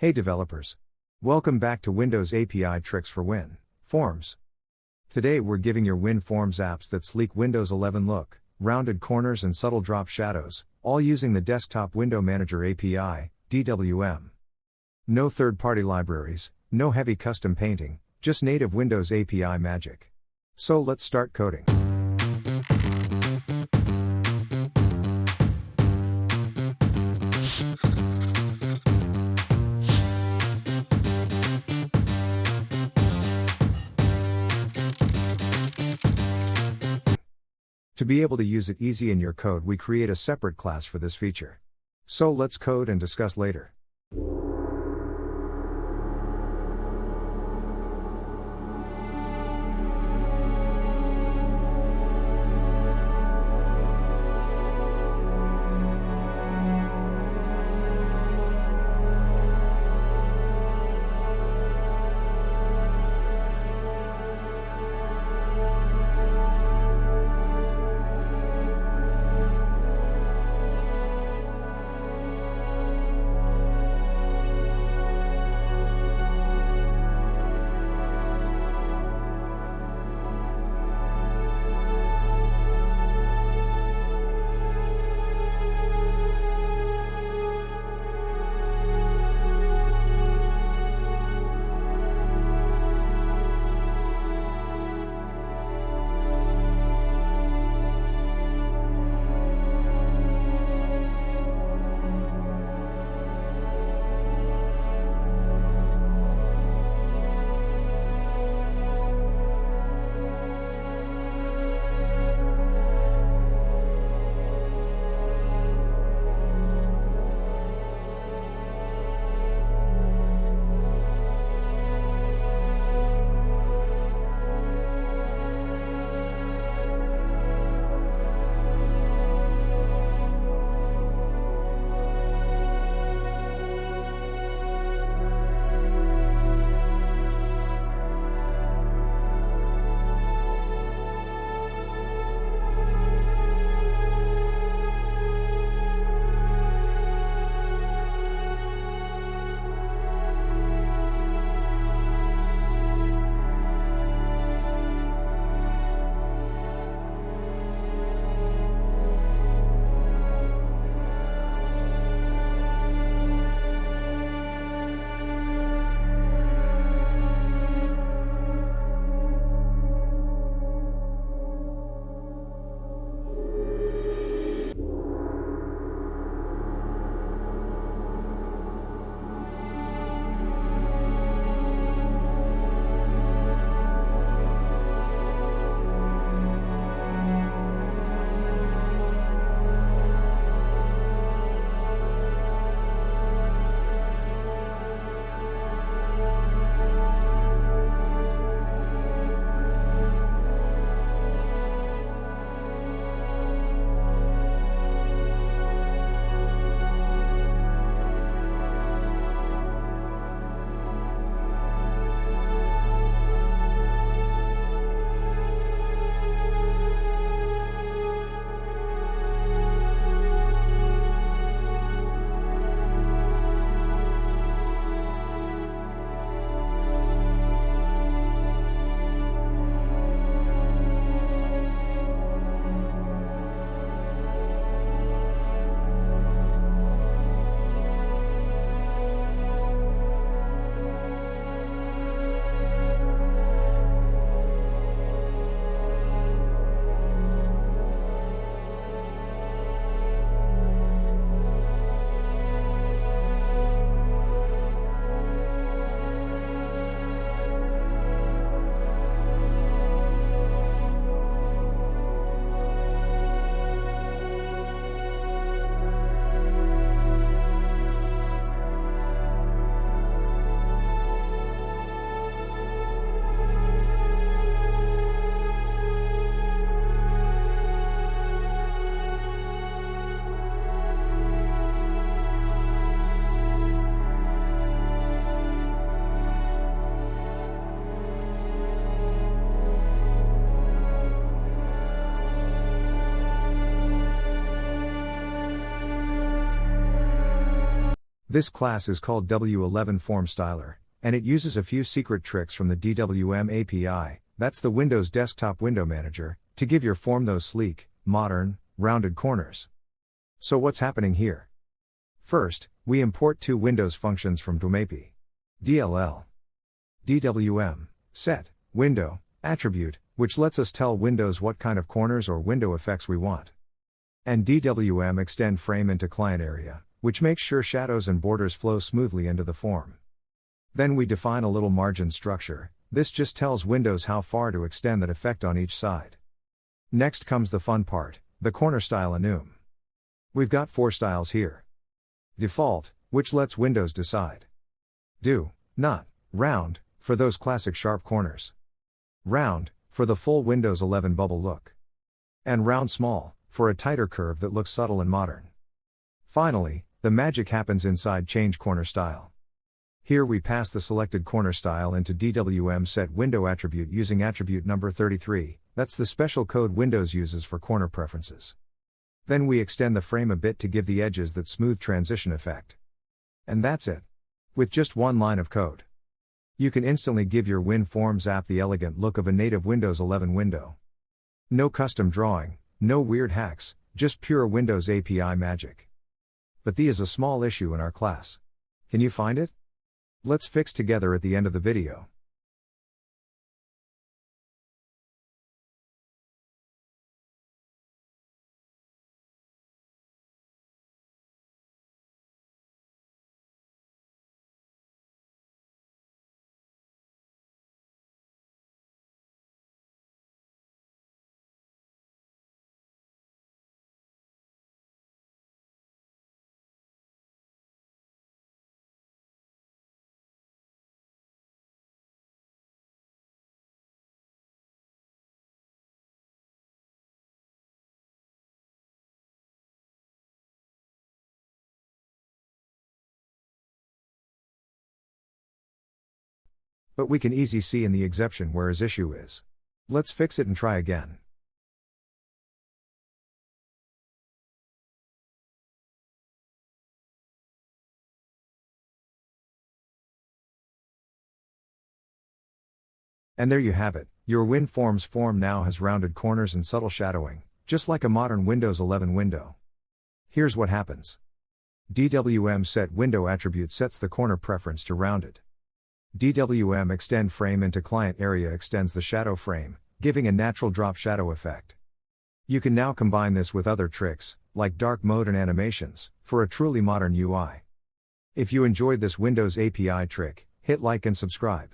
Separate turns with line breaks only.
Hey developers! Welcome back to Windows API Tricks for WinForms. Today we're giving your WinForms apps that sleek Windows 11 look, rounded corners and subtle drop shadows, all using the Desktop Window Manager API, DWM. No third-party libraries, no heavy custom painting, just native Windows API magic. So let's start coding. To be able to use it easy in your code, we create a separate class for this feature. So let's code and discuss later. This class is called W11FormStyler, and it uses a few secret tricks from the DWM API, that's the Windows Desktop Window Manager, to give your form those sleek, modern, rounded corners. So what's happening here? First, we import two Windows functions from DwmAPI. DLL. DWM, set, window, attribute, which lets us tell Windows what kind of corners or window effects we want. And DWM extend frame into client area, which makes sure shadows and borders flow smoothly into the form. Then we define a little margin structure. This just tells Windows how far to extend that effect on each side. Next comes the fun part, the corner style enum. We've got 4 styles here. Default, which lets Windows decide. Do, not, round, for those classic sharp corners. Round, for the full Windows 11 bubble look. And round small, for a tighter curve that looks subtle and modern. Finally, the magic happens inside Change Corner Style. Here we pass the selected corner style into DWMSetWindowAttribute using attribute number 33, that's the special code Windows uses for corner preferences. Then we extend the frame a bit to give the edges that smooth transition effect. And that's it. With just one line of code, you can instantly give your WinForms app the elegant look of a native Windows 11 window. No custom drawing, no weird hacks, just pure Windows API magic. But there is a small issue in our class. Can you find it? Let's fix together at the end of the video. But we can easy see in the exception where his issue is. Let's fix it and try again. And there you have it, your WinForms form now has rounded corners and subtle shadowing, just like a modern Windows 11 window. Here's what happens. DWMSetWindowAttribute sets the corner preference to rounded. DWM extend frame into client area extends the shadow frame, giving a natural drop shadow effect. You can now combine this with other tricks, like dark mode and animations, for a truly modern UI. If you enjoyed this Windows API trick, hit like and subscribe.